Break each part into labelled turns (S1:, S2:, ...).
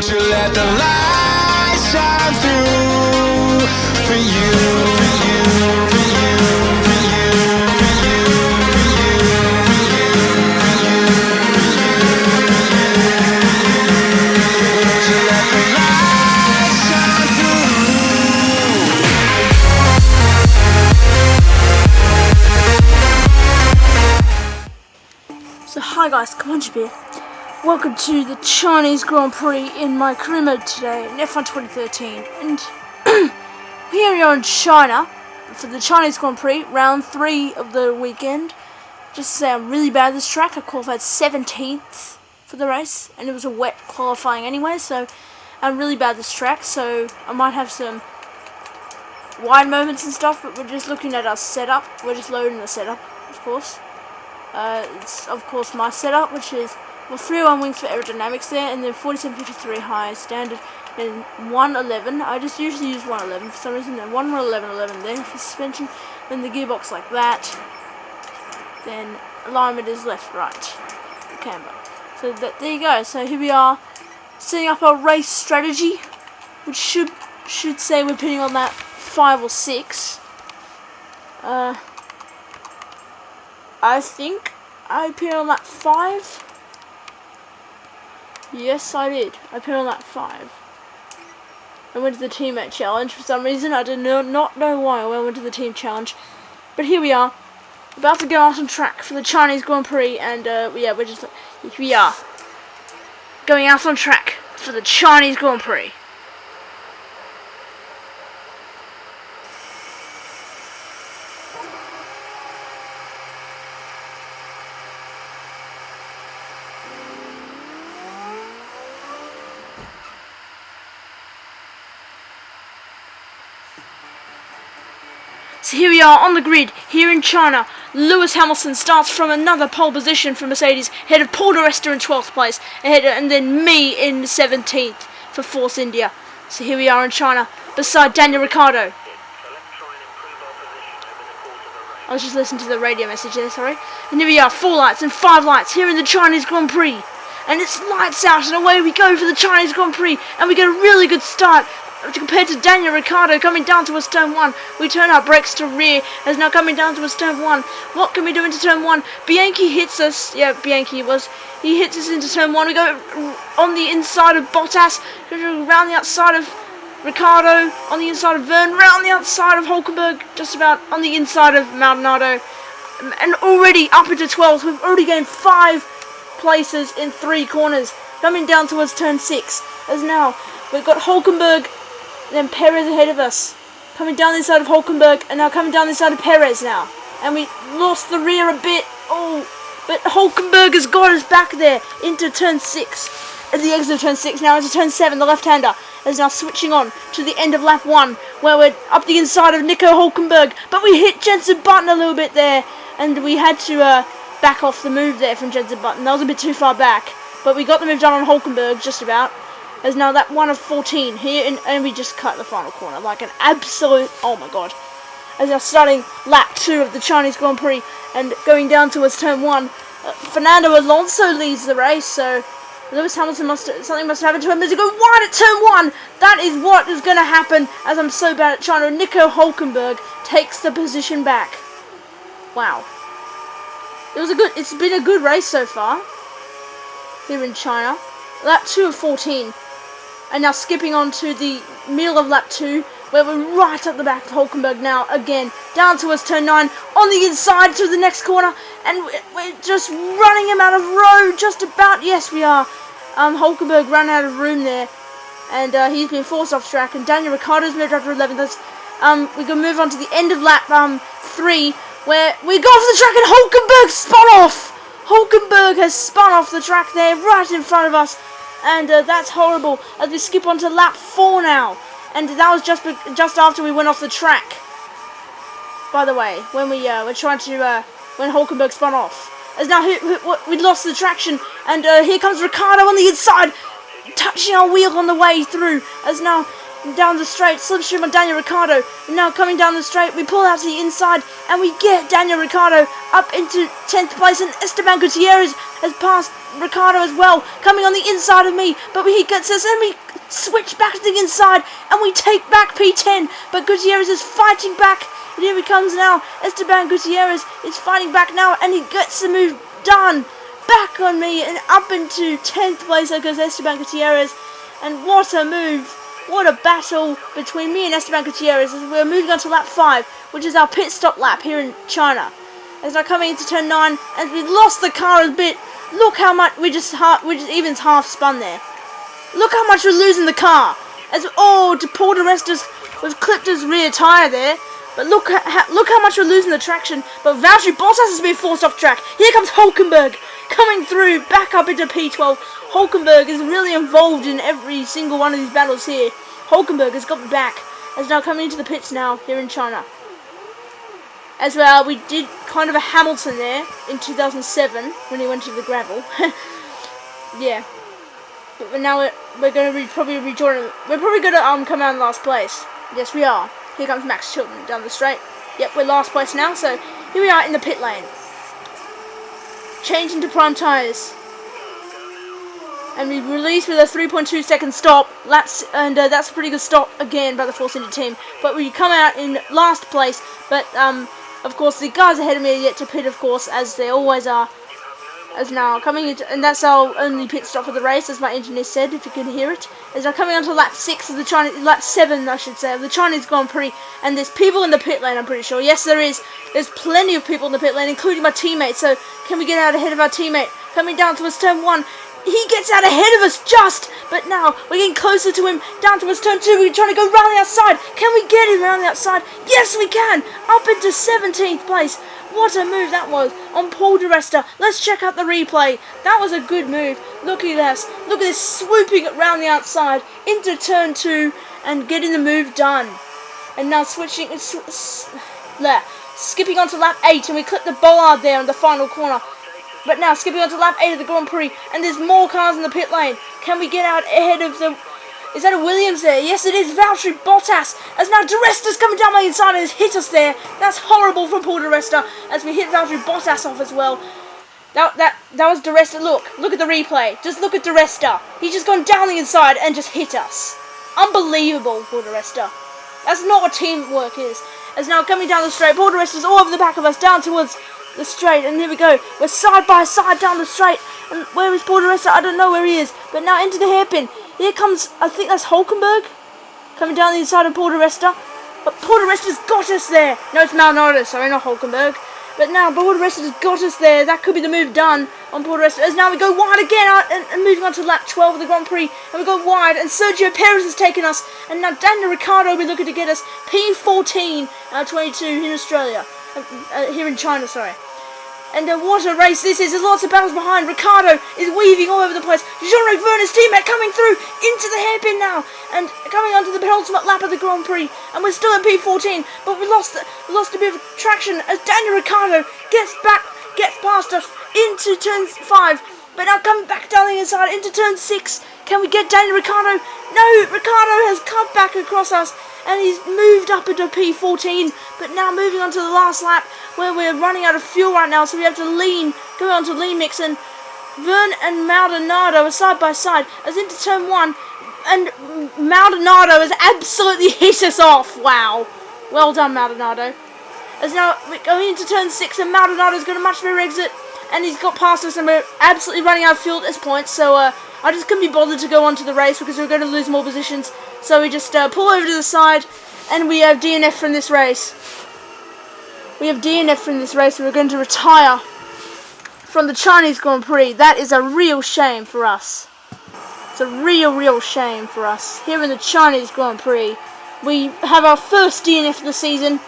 S1: you let the light shine through for you, for you, for you, for you, for you, for you, for you, won't you let the light shine through?
S2: So hi guys, CombinedYoutuber. Welcome to the Chinese Grand Prix in my career mode today in F1 2013. And here we are in China for the Chinese Grand Prix, round 3 of the weekend. Just to say I'm really bad at this track. I qualified 17th for the race, and it was a wet qualifying anyway, so I'm really bad at this track. So I might have some wide moments and stuff, but we're just looking at our setup. We're just loading the setup, of course. It's of course my setup, which is 301 wings for aerodynamics there, and then 4753 high standard, and 111. I just usually use 111 for some reason. Then 111 there for suspension. Then the gearbox like that. Then alignment is left, right, camber. So there you go. So here we are, setting up our race strategy, which should say we're pitting on that 5 or 6. I think I pitted on that 5. Yes, I did. I pitted on that 5. I went to the teammate challenge for some reason. I did not know why I went to the team challenge. But here we are, about to go out on track for the Chinese Grand Prix, and yeah, we are going out on track for the Chinese Grand Prix. So here we are on the grid, here in China. Lewis Hamilton starts from another pole position for Mercedes, ahead of Paul di Resta in 12th place, and then me in 17th for Force India. So here we are in China, beside Daniel Ricciardo. I was just listening to the radio message there, sorry. And here we are, 4 lights and 5 lights here in the Chinese Grand Prix. And it's lights out, and away we go for the Chinese Grand Prix. And we get a really good start compared to Daniel Ricciardo coming down towards turn 1. We turn our brakes to rear, as now coming down towards turn 1. What can we do into turn 1? Bianchi hits us. Yeah, Bianchi he hits us into turn 1. We go on the inside of Bottas, around the outside of Ricciardo, on the inside of Verne, round the outside of Hulkenberg, just about on the inside of Maldonado. And already up into 12th. We've already gained 5 places in 3 corners. Coming down towards turn 6. As now we've got Hulkenberg, then Perez ahead of us, coming down the inside of Hulkenberg, and now coming down the inside of Perez now. And we lost the rear a bit. Oh, but Hulkenberg has got us back there into turn 6. At the exit of turn 6, now into turn 7, the left-hander is now switching on to the end of lap 1, where we're up the inside of Nico Hulkenberg. But we hit Jenson Button a little bit there, and we had to back off the move there from Jenson Button. That was a bit too far back, but we got the move done on Hulkenberg just about. As now that 1 of 14 here, and we just cut the final corner like an absolute, oh my god. As now starting lap 2 of the Chinese Grand Prix and going down towards turn 1, Fernando Alonso leads the race, so Lewis Hamilton something must have happened to him as he goes wide at turn 1. That is what is going to happen, as I'm so bad at China. Nico Hulkenberg takes the position back. Wow. It's been a good race so far here in China. Lap 2 of 14. And now skipping on to the middle of lap 2, where we're right at the back of Hulkenberg now, again, down towards turn 9, on the inside to the next corner, and we're just running him out of road, just about. Yes, we are. Hulkenberg ran out of room there, and he's been forced off track, and Daniel Ricciardo's moved up to 11th. We're going to move on to the end of lap 3, where we go off the track, and Hulkenberg spun off! Hulkenberg has spun off the track there, right in front of us. And that's horrible, as we skip on to lap 4 now. And that was just after we went off the track. By the way, when we were trying to, when Hulkenberg spun off. As now we lost the traction, and here comes Ricciardo on the inside, touching our wheel on the way through. As now And down the straight, slipstream on Daniel Ricciardo. And now coming down the straight, we pull out to the inside and we get Daniel Ricciardo up into 10th place, and Esteban Gutierrez has passed Ricciardo as well, coming on the inside of me, but he gets us and we switch back to the inside and we take back P10, but Gutierrez is fighting back, and here he comes now. Esteban Gutierrez is fighting back now and he gets the move done. Back on me and up into 10th place there goes Esteban Gutierrez, and what a move. What a battle between me and Esteban Gutierrez as we're moving on to lap 5, which is our pit stop lap here in China. As we're coming into turn 9, and we lost the car a bit. Look how much we just even half spun there. Look how much we're losing the car. As Paul di Resta was clipped his rear tyre there. But look how much we're losing the traction. But Valtteri Bottas has been forced off track. Here comes Hulkenberg coming through, back up into P12. Hulkenberg is really involved in every single one of these battles here. Hulkenberg has got back. Is now coming into the pits now here in China. As well, we did kind of a Hamilton there in 2007 when he went to the gravel. Yeah. But now we're going to probably rejoin him. We're probably going to come out in last place. Yes, we are. Here comes Max Chilton down the straight. Yep, we're last place now. So here we are in the pit lane. Changing to prime tyres. And we release with a 3.2 second stop. That's a pretty good stop again by the Force India team. But we come out in last place. But of course the guys ahead of me are yet to pit, of course, as they always are. As now coming into, and that's our only pit stop for the race, as my engineer said, if you can hear it. As now coming on to lap 6 of the lap 7, I should say, of the Chinese Grand Prix, and there's people in the pit lane, I'm pretty sure. Yes, there is. There's plenty of people in the pit lane, including my teammate. So can we get out ahead of our teammate? Coming down towards turn 1. He gets out ahead of us just, but now we're getting closer to him. Down towards turn 2, we're trying to go round the outside. Can we get him around the outside? Yes, we can. Up into 17th place. What a move that was on Paul di Resta. Let's check out the replay. That was a good move. Look at this. Look at this, swooping it round the outside into turn 2 and getting the move done. And now switching, skipping on to lap 8, and we clip the bollard there in the final corner. But now skipping on to lap 8 of the Grand Prix, and there's more cars in the pit lane. Can we get out ahead of the... Is that a Williams there? Yes, it is. Valtteri Bottas. As now di Resta's coming down my inside and has hit us there. That's horrible from Paul di Resta, as we hit Valtteri Bottas off as well. That was di Resta. Look at the replay. Just look at di Resta. He's just gone down the inside and just hit us. Unbelievable, Paul di Resta. That's not what teamwork is. As now coming down the straight, Paul di Resta's all over the back of us, down towards the straight, and here we go. We're side by side down the straight. And where is Paul di Resta? I don't know where he is. But now into the hairpin. Here comes, I think that's Hulkenberg, coming down the inside of Paul di Resta. But Paul di Resta's got us there. No, it's Maldonado, sorry, not Hulkenberg. But now Paul di Resta's got us there. That could be the move done on Paul di Resta. As now we go wide again, and moving on to lap 12 of the Grand Prix. And we go wide, and Sergio Perez has taken us. And now Daniel Ricciardo will be looking to get us P14 out of 22 in Australia. Here in China, sorry. And what a race this is. There's lots of battles behind. Ricciardo is weaving all over the place. Jean-Luc Verne's teammate coming through into the hairpin now. And coming onto the penultimate lap of the Grand Prix. And we're still in P14. But we lost a bit of traction as Daniel Ricciardo gets past us into turn 5. But now coming back down the inside into turn 6. Can we get Daniel Ricciardo? No, Ricciardo has come back across us. And he's moved up into P14. But now moving on to the last lap, where we're running out of fuel right now, so we have to go on to lean mix, and Verne and Maldonado are side by side as into turn 1, and Maldonado has absolutely hit us off. Wow, well done, Maldonado. As now we're going into turn 6, and Maldonado's got a much better exit, and he's got past us, and we're absolutely running out of fuel at this point. So I just couldn't be bothered to go on to the race because we're going to lose more positions. So we just pull over to the side, and we have DNF from this race. We have DNF from this race, and we're going to retire from the Chinese Grand Prix. That is a real shame for us. It's a real shame for us. Here in the Chinese Grand Prix, we have our first DNF of the season.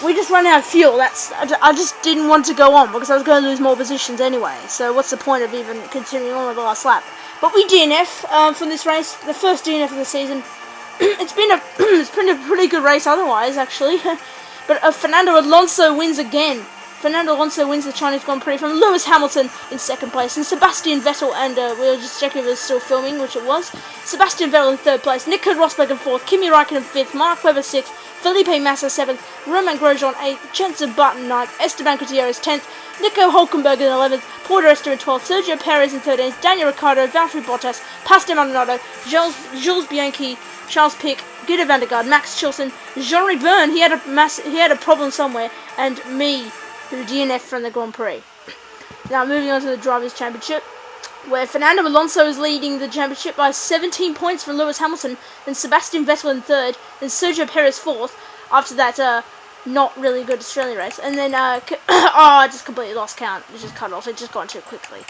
S2: We just ran out of fuel. I just didn't want to go on because I was going to lose more positions anyway. So what's the point of even continuing on with the last lap? But we DNF from this race, the first DNF of the season. It's been a pretty good race otherwise, actually. But Fernando Alonso wins again. Fernando Alonso wins the Chinese Grand Prix from Lewis Hamilton in second place, and Sebastian Vettel, and we were just checking if it was still filming, which it was. Sebastian Vettel in third place, Nico Rosberg in fourth, Kimi Raikkonen fifth, Mark Webber sixth, Felipe Massa seventh, Romain Grosjean eighth, Jenson Button ninth, Esteban Gutierrez 10th, Nico Hulkenberg in 11th, Paul di Resta in 12th, Sergio Perez in 13th, Daniel Ricciardo, Valtteri Bottas, Pastor Maldonado, Jules Bianchi, Charles Pic, Guido van der Garde, Max Chilton, Jean-Luc Verne, he had a problem somewhere, and me, who DNF from the Grand Prix. Now moving on to the Drivers' Championship, where Fernando Alonso is leading the championship by 17 points from Lewis Hamilton, then Sebastian Vettel in third, then Sergio Perez fourth, after that not really good Australian race, and then I just completely lost count, it just cut off, it just gone too quickly.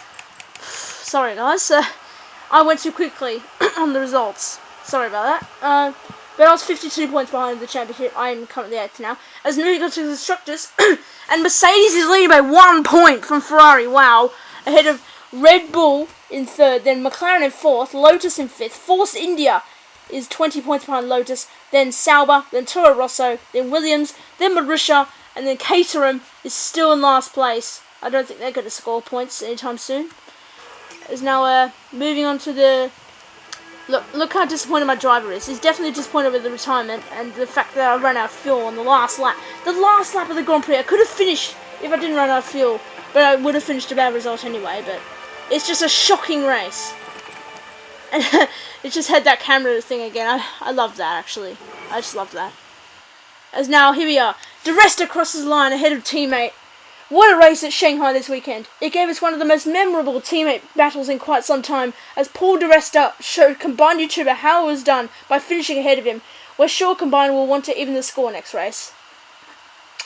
S2: Sorry guys, I went too quickly on the results, sorry about that. But I was 52 points behind the championship. I am currently 8th now. As moving on to the constructors, and Mercedes is leading by 1 point from Ferrari. Wow, ahead of Red Bull in third, then McLaren in fourth, Lotus in fifth. Force India is 20 points behind Lotus, then Sauber, then Toro Rosso, then Williams, then Marussia, and then Caterham is still in last place. I don't think they're going to score points anytime soon. Is now moving on to the. Look how disappointed my driver is. He's definitely disappointed with the retirement and the fact that I ran out of fuel on the last lap. The last lap of the Grand Prix, I could have finished if I didn't run out of fuel, but I would have finished a bad result anyway, but it's just a shocking race. And it just had that camera thing again. I love that, actually. I just love that. As now, here we are. Di Resta crosses the line ahead of teammate. What a race at Shanghai this weekend. It gave us one of the most memorable teammate battles in quite some time, as Paul di Resta showed CombinedYoutuber how it was done by finishing ahead of him. We're sure Combined will want to even the score next race.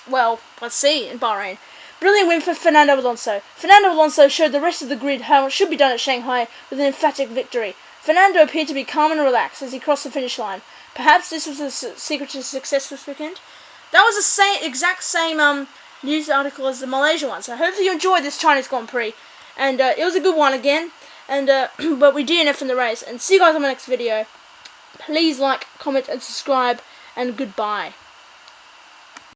S2: Well, let's see in Bahrain. Brilliant win for Fernando Alonso. Fernando Alonso showed the rest of the grid how it should be done at Shanghai with an emphatic victory. Fernando appeared to be calm and relaxed as he crossed the finish line. Perhaps this was the secret to success this weekend. That was the exact same news article as the Malaysia one, so hopefully you enjoyed this Chinese Grand Prix, and it was a good one again, and but we DNF in the race, and see you guys on my next video. Please like, comment and subscribe, and goodbye.